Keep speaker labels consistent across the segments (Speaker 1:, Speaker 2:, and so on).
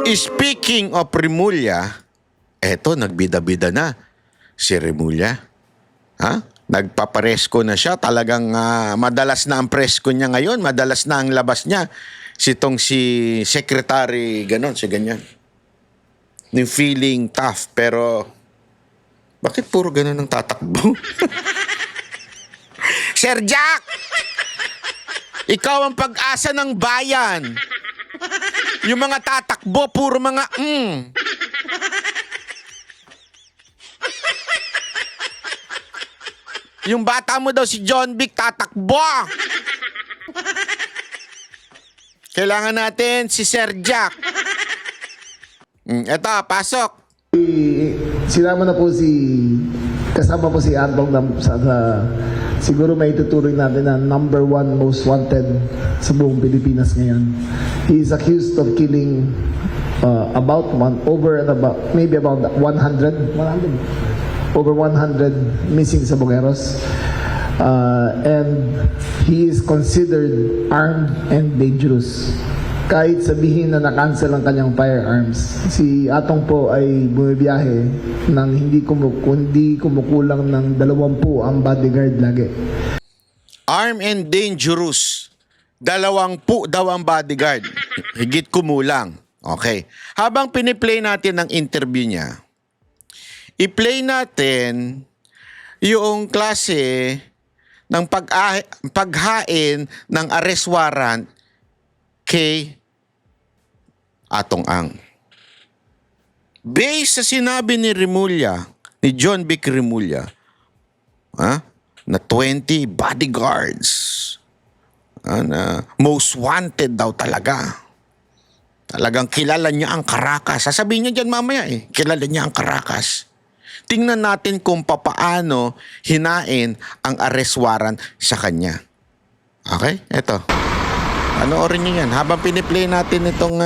Speaker 1: Speaking of Remulla, eto, nagbida-bida na si Remulla. Ha? Nagpaparesko na siya. Talagang madalas na ang presko niya ngayon. Madalas na ang labas niya. Si Secretary, ganon, si ganyan. Yung feeling tough. Pero, bakit puro ganon ang tatakbo? Sir Jack! Ikaw ang pag-asa ng bayan. Yung mga tatakbo, puro mga Yung bata mo daw si John Vic tatakbo. Kailangan natin si Sir Jack. Eto, pasok.
Speaker 2: Sinama na po kasama po si Antong siguro may tuturing natin na #1 most wanted sa buong Pilipinas ngayon. He is accused of killing maybe about 100 missing sa Bugueros. And he is considered armed and dangerous. Kahit sabihin na na-cancel ang kanyang firearms, si Atong po ay bumibiyahe nang hindi kumukulang ng 20 ang bodyguard lagi.
Speaker 1: Armed and dangerous. 20 daw ang bodyguard. Higit kumulang. Okay. Habang piniplay natin ang interview niya, i-play natin yung klase ng paghain ng arrest warrant kay Atong Ang. Based sa sinabi ni Remulla, ni John Vic Remulla, na 20 bodyguards, na most wanted daw talaga. Talagang kilala niya ang Caracas. Sasabihin niya dyan mamaya kilala niya ang Caracas. Tingnan natin kung papaano hinain ang arrest warrant sa kanya. Okay? Eto. Panoorin niyo yan. Habang piniplay natin itong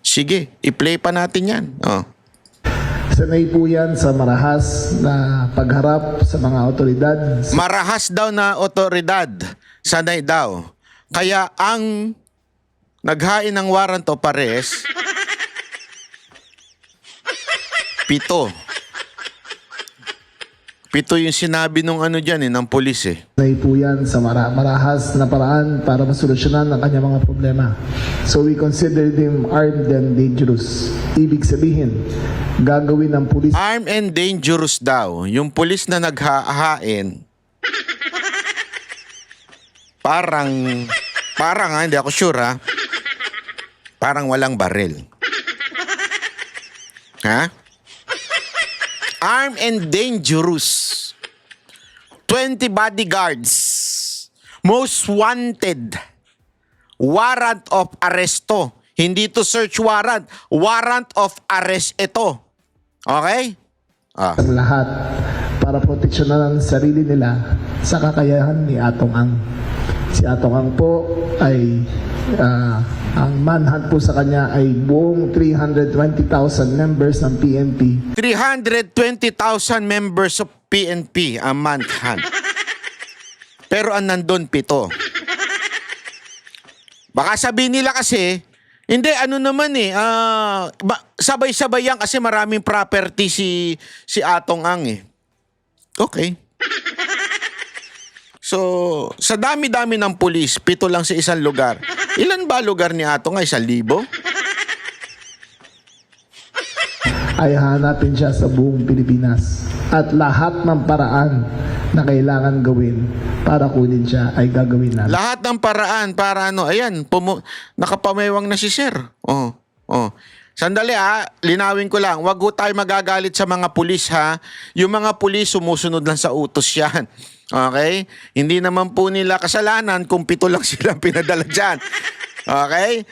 Speaker 1: sige, i-play pa natin yan.
Speaker 2: Sanay po yan sa marahas na pagharap sa mga otoridad.
Speaker 1: Marahas daw na otoridad. Sanay daw. Kaya ang naghain ng warrant of arrest, 7. 7 yung sinabi nung dyan ng polis
Speaker 2: Sanay po yan sa marahas na paraan para masolusyonan ang kanyang mga problema. So we consider them armed and dangerous. Ibig sabihin, gagawin ng pulis.
Speaker 1: Armed and dangerous daw. Yung pulis na naghahain, parang hindi ako sure parang walang baril. Ha? Armed and dangerous. 20 bodyguards. Most wanted. Warrant of arresto. Hindi to search warrant. Warrant of arrest ito. Okay?
Speaker 2: Ang lahat para proteksyonan ang sarili nila sa kakayahan ni Atong Ang. Si Atong Ang po ay ang manhunt po sa kanya ay buong 320,000 members ng PNP.
Speaker 1: 320,000 members of PNP ang manhunt. Pero ang nandun 7. Baka sabihin nila kasi, hindi, sabay-sabay yan kasi maraming property si Atong Ang Okay. So, sa dami-dami ng pulis, 7 lang sa isang lugar. Ilan ba lugar ni Atong Ang? 1,000?
Speaker 2: Ay hanapin siya sa buong Pilipinas. At lahat ng paraan na kailangan gawin para kunin siya ay gagawin natin.
Speaker 1: Lahat ng paraan para ayan, nakapamewang na si Sir. Sandali linawin ko lang, wag ho tayo magagalit sa mga pulis Yung mga pulis sumusunod lang sa utos yan. Okay? Hindi naman po nila kasalanan kung 7 lang silang pinadala dyan. Okay?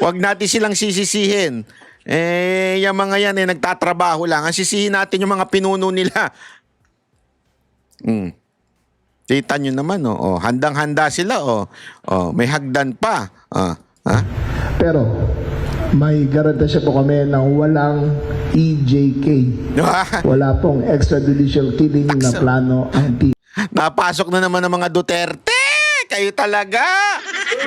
Speaker 1: Wag natin silang sisisihin. Yung mga yan nagtatrabaho lang. Ang sisihin natin yung mga pinuno nila. Kita nyo naman, handang-handa sila, may hagdan pa.
Speaker 2: Pero, may garantasya po kami na walang EJK. Wala pong extrajudicial killing na plano ang
Speaker 1: Napasok na naman ng mga Duterte. Kayo talaga.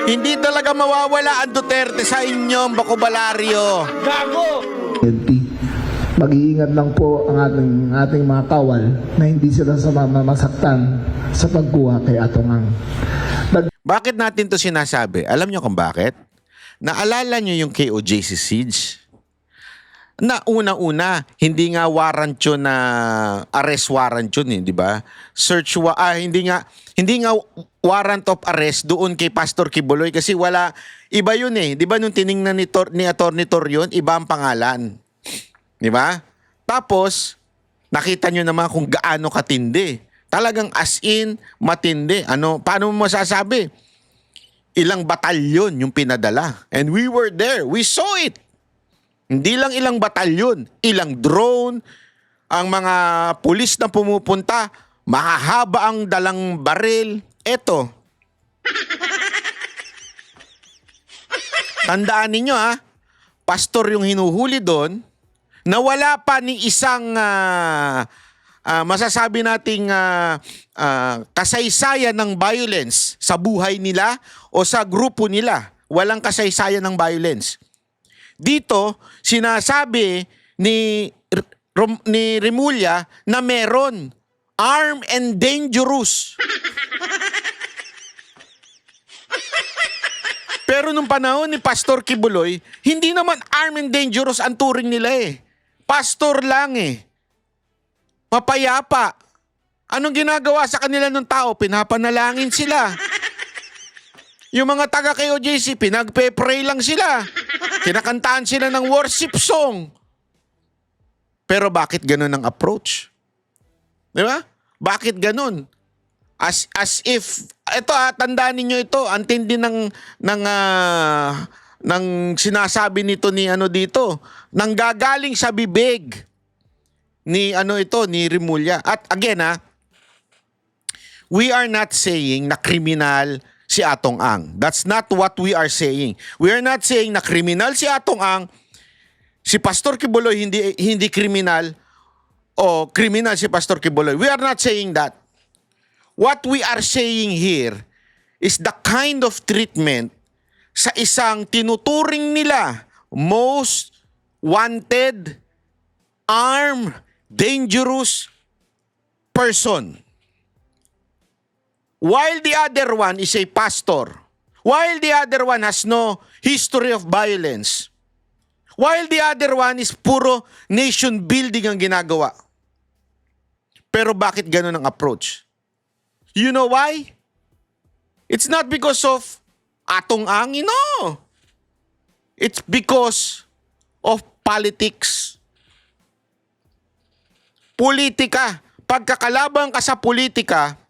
Speaker 1: Hindi talaga mawawala ang Duterte sa inyong bakubalaryo.
Speaker 2: PNP. Mag-iingat lang po ang ating mga kawal na hindi sila masaktan sa pagkuha kay Atong Ang.
Speaker 1: Bakit natin to sinasabi? Alam nyo kung bakit? Naalala nyo yung KOJC siege? Na una-una, hindi nga warrant yun na arrest warrant yun, di ba? Hindi nga warrant of arrest doon kay Pastor Quiboloy kasi wala, iba yun di ba nung tiningnan ni Attorney Torion, iba ang pangalan. Di ba? Tapos, nakita nyo naman kung gaano katindi. Talagang as in, matindi. Paano mo masasabi? Ilang batalyon yung pinadala. And we were there. We saw it. Hindi lang ilang batalyon, ilang drone, ang mga pulis na pumupunta, mahahaba ang dalang baril. Eto. Tandaan ninyo pastor yung hinuhuli doon, na wala pa ni isang masasabi nating kasaysayan ng violence sa buhay nila o sa grupo nila. Walang kasaysayan ng violence. Dito, sinasabi ni Remulla na meron armed and dangerous. Pero nung panahon ni Pastor Quiboloy, hindi naman armed and dangerous ang turing nila Pastor lang Mapayapa. Anong ginagawa sa kanila ng tao? Pinapanalangin sila. Yung mga taga KOJC, pinagpe-pray lang sila. Kinakantaan sila ng worship song. Pero bakit ganun ang approach? Di ba? Bakit ganun? As if, tandaan ninyo ito, ang tindi ng sinasabi nito ni dito, nang gagaling sa bibig ni ni Remulla. At again we are not saying na kriminal si Atong Ang. That's not what we are saying. We are not saying na kriminal si Atong Ang, si Pastor Quiboloy hindi kriminal, o kriminal si Pastor Quiboloy. We are not saying that. What we are saying here is the kind of treatment sa isang tinuturing nila most wanted, armed, dangerous person. While the other one is a pastor, while the other one has no history of violence, while the other one is puro nation building ang ginagawa. Pero bakit ganun ang approach? You know why? It's not because of Atong Ang, no. It's because of politics. Politika. Pagkakalaban ka sa politika,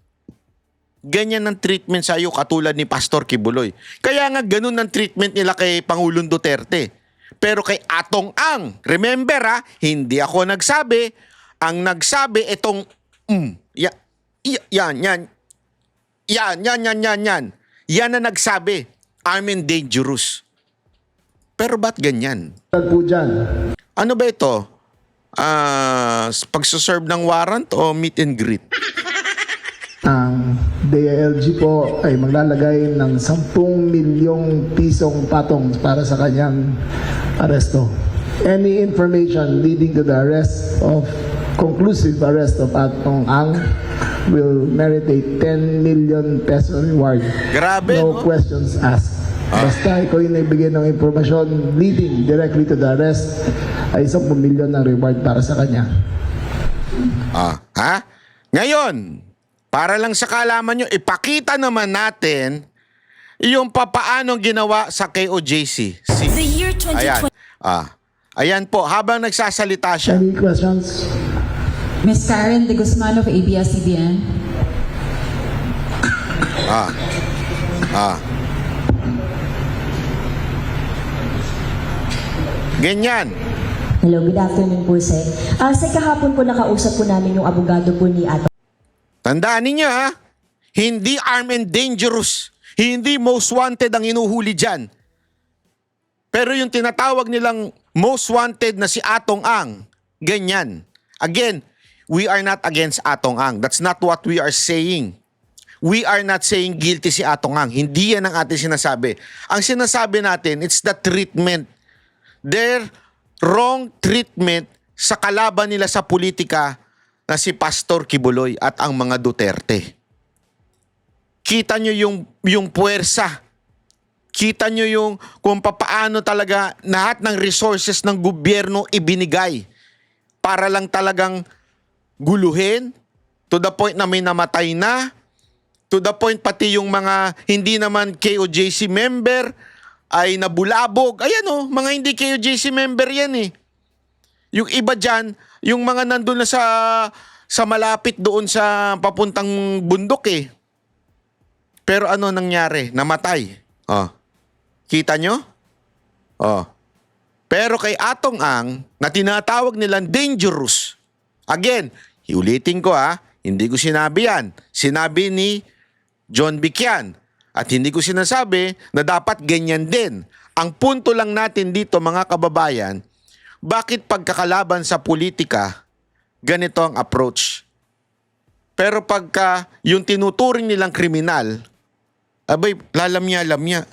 Speaker 1: ganyan ang treatment sa iyo katulad ni Pastor Quiboloy. Kaya nga ganun ang treatment nila kay Pangulong Duterte. Pero kay Atong Ang, remember hindi ako nagsabi. Ang nagsabi itong yan. Yan na nagsabi. Armed and dangerous. Pero ba't ganyan?
Speaker 2: Po dyan.
Speaker 1: Ano ba ito? Pagsaserve ng warrant o meet and greet?
Speaker 2: Ang DILG po ay maglalagay ng 10 milyong pisong patong para sa kanyang aresto. Any information leading to the conclusive arrest of Atong Ang will merit a 10 million peso reward.
Speaker 1: Grabe,
Speaker 2: no questions asked. Basta ikaw yung nagbigay ng impormasyon leading directly to the arrest, ay 10 milyon ng reward para sa kanya.
Speaker 1: Ngayon, para lang sa kaalaman nyo, ipakita naman natin yung papaano ginawa sa KOJC.
Speaker 3: The year 2020.
Speaker 1: Ayan po, habang nagsasalita siya.
Speaker 2: Any questions?
Speaker 3: Ms. Karen De Guzman of ABS-CBN.
Speaker 1: Ganyan.
Speaker 4: Hello, good afternoon po, sir. Sa kahapon po nakausap po namin yung abogado po ni Atong.
Speaker 1: Tandaan ninyo hindi armed and dangerous. Hindi most wanted ang inuhuli dyan. Pero yung tinatawag nilang most wanted na si Atong Ang, ganyan. Again, we are not against Atong Ang. That's not what we are saying. we are not saying guilty si Atong Ang. Hindi yan ang ating sinasabi. Ang sinasabi natin, it's the treatment. Their wrong treatment sa kalaban nila sa politika na si Pastor Kibuloy at ang mga Duterte. Kita nyo yung puwersa. Kita nyo yung kung papaano talaga lahat ng resources ng gobyerno ibinigay para lang talagang guluhin to the point na may namatay na, to the point pati yung mga hindi naman KOJC member ay nabulabog. Ayan o, mga hindi KOJC member yan eh. Yung iba dyan, yung mga nandun na sa malapit doon sa papuntang bundok eh. Pero ano nangyari? Namatay. Oh. Kita nyo? Oh. Pero kay Atong Ang, na tinatawag nilang dangerous. Again, ulitin ko hindi ko sinabi yan. Sinabi ni John Bicyan. At hindi ko sinasabi na dapat ganyan din. Ang punto lang natin dito mga kababayan, bakit pagkakalaban sa politika, ganito ang approach. Pero pagka yung tinuturing nilang kriminal, abay, lalamya-lamya.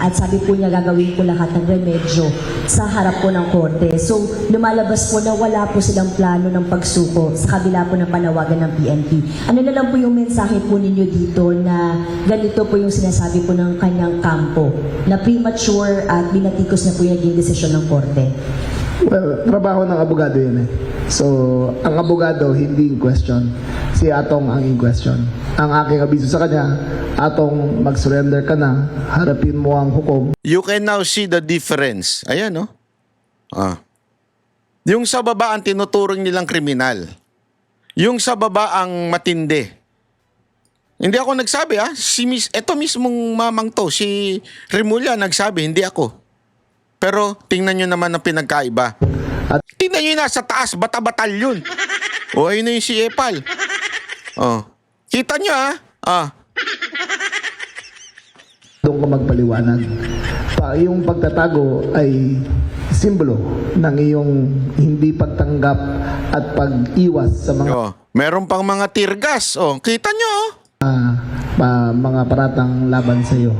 Speaker 4: At sabi po niya gagawin po lahat ng remedyo sa harap po ng korte. So lumalabas po na wala po silang plano ng pagsuko sa kabila po ng panawagan ng PNP. Ano na lang po yung mensahe po ninyo dito na ganito po yung sinasabi po ng kanyang kampo na premature at binatikos na po yung naging desisyon ng korte?
Speaker 2: Well, trabaho ng abogado yun eh. So, ang abogado hindi in question. Si Atong ang in question. Ang aking abiso sa kanya, Atong, mag-surrender ka na, harapin mo ang hukom.
Speaker 1: You can now see the difference. Ayan, no? Yung sa baba ang tinuturing nilang kriminal. Yung sa baba ang matindi. Hindi ako nagsabi, Ito mismong mamang to, si Remulla nagsabi, hindi ako. Pero tingnan nyo naman ang pinagkaiba. Tingnan nyo yung nasa taas, bata-batal yun. O, ayun na yung si Epal. Kita nyo,
Speaker 2: Doon ka magpaliwanag. Yung pagtatago ay simbolo ng iyong hindi pagtanggap at pag-iwas sa mga
Speaker 1: meron pang mga tear gas. Kita nyo,
Speaker 2: mga paratang laban sa iyo.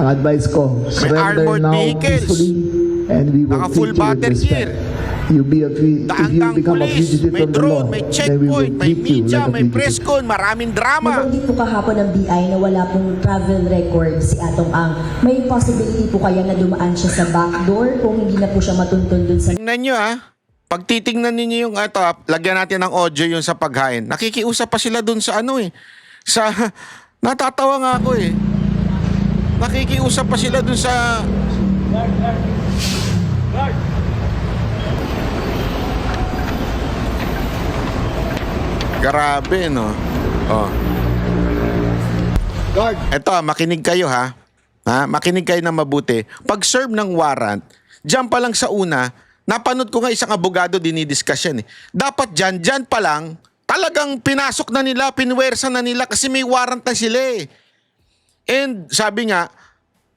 Speaker 2: Ang advice ko, surrender
Speaker 1: armored
Speaker 2: now
Speaker 1: vehicles.
Speaker 2: peacefully and we will
Speaker 1: Naka-full
Speaker 2: treat you with
Speaker 1: battery
Speaker 2: respect.
Speaker 1: gear.
Speaker 2: If you
Speaker 1: daang-daang
Speaker 2: become a
Speaker 1: pulis,
Speaker 2: fugitive
Speaker 1: may
Speaker 2: from the law,
Speaker 1: drone, may
Speaker 2: then we will
Speaker 1: checkpoint, may
Speaker 2: treat you
Speaker 1: media,
Speaker 2: like a
Speaker 1: may
Speaker 2: fugitive.
Speaker 1: press con, maraming drama.
Speaker 4: Nabanggit po kahapon ng BI na wala pong travel record si Atong Ang. May possibility po kaya na dumaan siya sa backdoor kung hindi na po siya matuntun dun sa...
Speaker 1: Tingnan nyo pag titingnan ninyo yung lagyan natin ng audio yung sa paghain. Nakikiusap pa sila dun sa natatawa nga ako eh. Nakikiusap pa sila dun sa... Grabe, no?
Speaker 5: Guard.
Speaker 1: Eto, makinig kayo makinig kayo na mabuti. Pag serve ng warrant, dyan pa lang sa una, napanood ko nga isang abogado dinidiscuss yan eh. Dapat dyan pa lang, talagang pinasok na nila, pinwersa na nila kasi may warrant na sila eh. And sabi nga,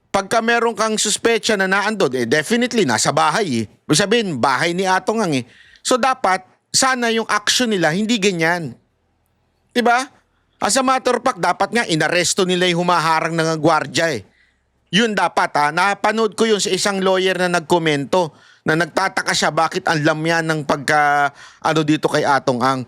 Speaker 1: pagka meron kang suspecha na naandod, definitely nasa bahay eh. Sabihin, bahay ni Atong Ang eh. So dapat, sana yung action nila, hindi ganyan. Diba? As a matter of fact, dapat nga inaresto nila yung humaharang ng gwardya eh. Yun dapat napanood ko yun sa isang lawyer na nagkomento na nagtataka siya bakit ang lamyan ng pagka dito kay Atong Ang.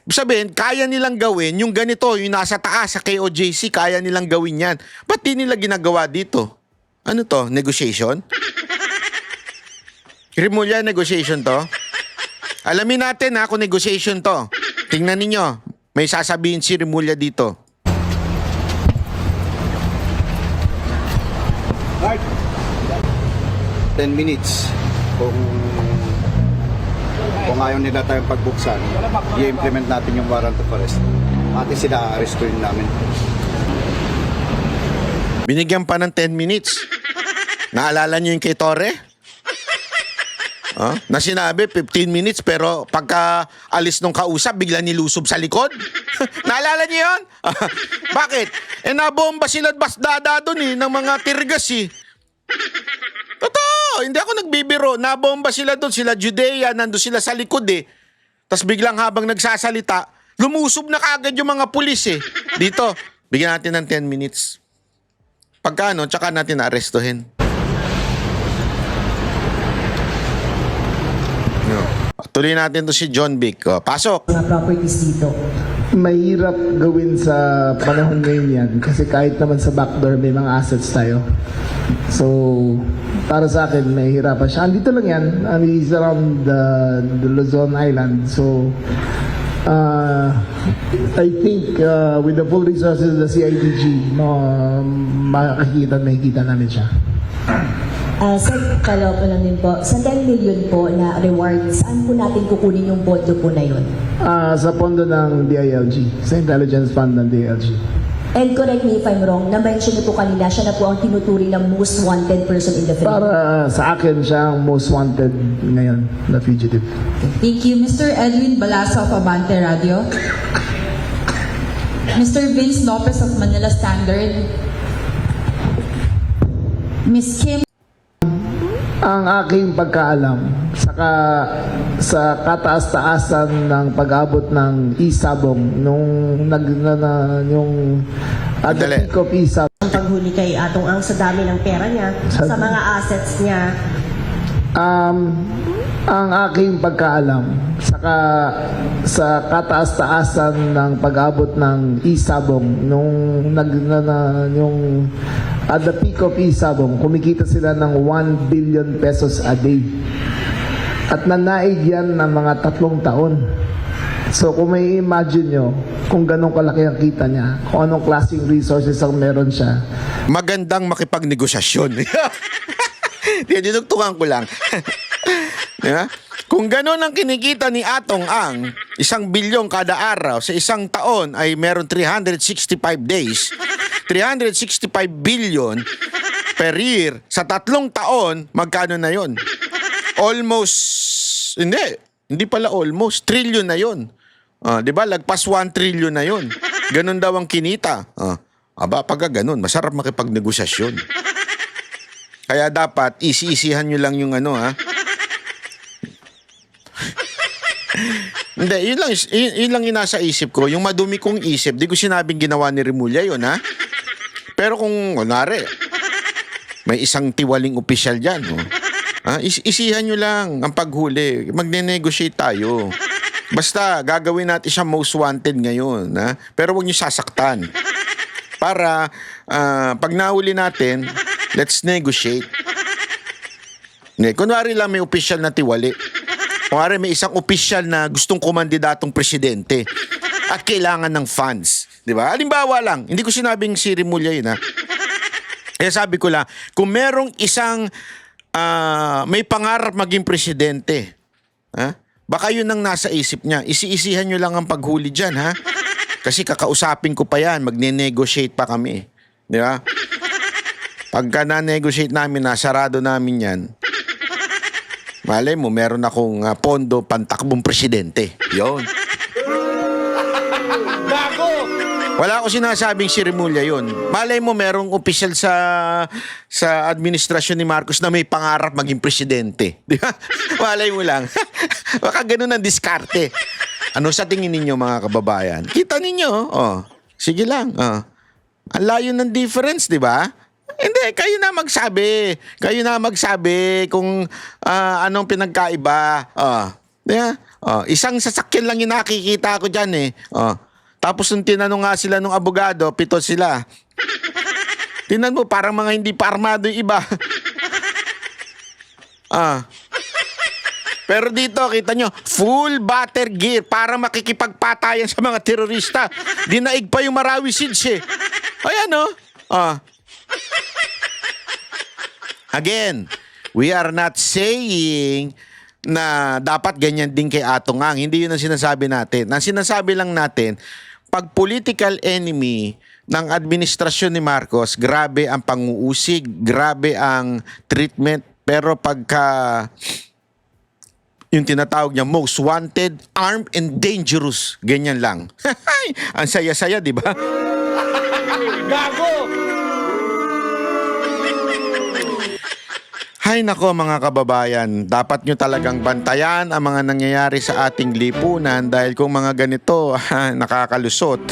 Speaker 1: Sabihin, kaya nilang gawin yung ganito, yung nasa taas sa KOJC, kaya nilang gawin yan. Ba't di nila ginagawa dito? Ano to? Negotiation? Remulla, negotiation to? Alamin natin kung negotiation to. Tingnan ninyo, may sasabihin si Remulla dito.
Speaker 5: Guard. 10 minutes. Kung ayaw nila tayong pagbuksan, i-implement natin yung warrant of arrest. Pati sila a-arrestuin namin.
Speaker 1: Binigyan pa ng 10 minutes. Naalala nyo yung kay Torre? Na sinabi 15 minutes pero pagka alis nung kausap bigla nilusob sa likod. Naalala niyo yun? Bakit? Nabomba sila at basdada doon ng mga tirgas eh. Totoo, hindi ako nagbibiro. Nabomba sila doon, sila Judea, nandun sila sa likod eh. Tas biglang habang nagsasalita, lumusob na kaagad yung mga pulis eh. Dito, bigyan natin ng 10 minutes. Pagkano, tsaka natin arestuhin. No. Tuloy natin to si John Vic. Pasok.
Speaker 4: Mga properties dito.
Speaker 2: Mahirap gawin sa panahon ngayon yan kasi kahit naman sa backdoor may mga assets tayo. So, para sa akin, mahirapan siya. Andito lang yan. He's around the Luzon Island. So, I think with the full resources of the CIDG, makikita namin siya.
Speaker 4: Sir, follow po lang din po. Sa 10 million po na reward, saan po natin kukunin yung pondo po na yun?
Speaker 2: Sa pondo ng DILG, sa Intelligence Fund ng DILG.
Speaker 4: And correct me if I'm wrong, na-mention niyo po kanina, siya na po ang tinuturing ng most wanted person in the Philippines.
Speaker 2: Para sa akin, siya ang most wanted ngayon na fugitive.
Speaker 3: Thank you. Mr. Edwin Balasa of Abante Radio. Mr. Vince Lopez of Manila Standard. Miss Kim.
Speaker 2: Ang aking pagkaalam, sa kataas-taasan ng pag-abot ng isabong nung yung at the
Speaker 1: Madali.
Speaker 2: peak of isabong,
Speaker 6: Ang paghuli kay Atong Ang sa dami ng pera niya, sa mga assets niya.
Speaker 2: ang aking pagkaalam, sa kataas-taasan ng pag-abot ng isabong nung yung at the peak of isabong, kumikita sila ng 1 billion pesos a day. At nanaig yan ng mga 3 taon. So kung may imagine nyo kung ganong kalaki ang kita niya, kung anong klaseng resources ang meron siya.
Speaker 1: Magandang makipagnegosasyon. Dinugtungan ko lang. Diba? Kung gano'n ang kinikita ni Atong Ang, 1 bilyon kada araw sa isang taon ay meron 365 days. 365 billion per year sa 3 taon, magkano na yon? Almost, hindi pala almost, trillion na yon. Di ba? Lagpas 1 trillion na yon. Ganon daw ang kinita. Pagka ganon, masarap makipagnegosasyon. Kaya dapat, isi-isihan nyo lang yung Hindi, yun lang yung nasa isip ko. Yung madumi kong isip, di ko sinabing ginawa ni Remulla yun, ha? Pero kung, kunwari, may isang tiwaling opisyal dyan, isihan nyo lang ang paghuli. Magne-negotiate tayo. Basta, gagawin natin siya most wanted ngayon, ha? Pero huwag nyo sasaktan. Para, pag nahuli natin, let's negotiate. Kunwari lang may opisyal na tiwali. Kunwari may isang opisyal na gustong kumandidatong presidente at kailangan ng funds. Di ba? Halimbawa lang, hindi ko sinabing si Remulla yun, ha? Kaya sabi ko lang, kung merong isang may pangarap maging presidente, ha? Baka yun ang nasa isip niya. Isi-isihan nyo lang ang paghuli dyan, ha? Kasi kakausapin ko pa yan, magne-negotiate pa kami. Di ba? Pagka na-negotiate namin, nasarado namin yan, malay mo, meron akong pondo pantakbong presidente. Yun. Wala ako sinasabing si Remulla yun. Malay mo, merong opisyal sa administrasyon ni Marcos na may pangarap maging presidente. Di ba? Malay mo lang. Baka ganun ang diskarte. Ano sa tingin ninyo, mga kababayan? Kita ninyo, sige lang. Ang layo ng difference, di ba? Hindi, kayo na magsabi. Kayo na magsabi kung anong pinagkaiba. Yeah. Isang sasakyan lang yung nakikita ko dyan eh. Tapos nung tinanong nga sila nung abogado, 7 sila. Tinan mo, parang mga hindi pa armado yung iba. Pero dito, kita nyo, full battle gear para makikipagpatayan sa mga terorista. Dinaig pa yung Marawi Sids eh. Ayan Again, we are not saying na dapat ganyan din kay Atong Ang. Hindi yun ang sinasabi natin. Ang sinasabi lang natin, pag political enemy ng administrasyon ni Marcos, grabe ang panguusig, grabe ang treatment. Pero pagka yung tinatawag niya most wanted, armed and dangerous, ganyan lang. Ang saya-saya, di ba? Gago! Hay nako mga kababayan, dapat nyo talagang bantayan ang mga nangyayari sa ating lipunan dahil kung mga ganito, nakakalusot.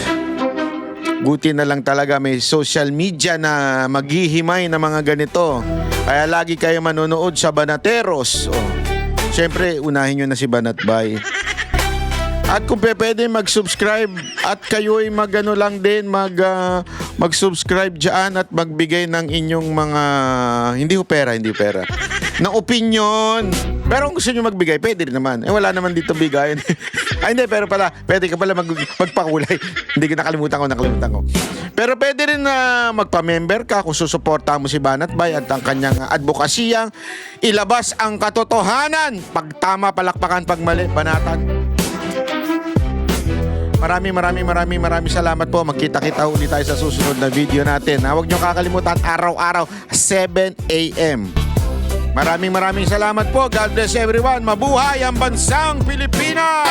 Speaker 1: Buti na lang talaga may social media na maghihimay na mga ganito. Kaya lagi kayo manonood sa Banateros. Siyempre, unahin nyo na si Banatbay. At kung pwede mag-subscribe at kayo'y mag-ano lang din, mag-subscribe dyan at magbigay ng inyong mga, hindi pera, ng opinion. Pero kung gusto nyo magbigay, pwede rin naman. Wala naman dito bigayan. Ay hindi, pero pala, pwede ka pala magpakulay. Hindi ko nakalimutan ko. Pero pwede rin na magpa-member ka kung susuporta mo si Banatbay at ang kanyang advokasiyang ilabas ang katotohanan. Pag tama, palakpakan, pag mali, banatan. Maraming salamat po. Magkita-kita ulit tayo sa susunod na video natin. Huwag niyo kakalimutan, araw-araw 7 a.m. Maraming salamat po. God bless everyone. Mabuhay ang bansang Pilipinas!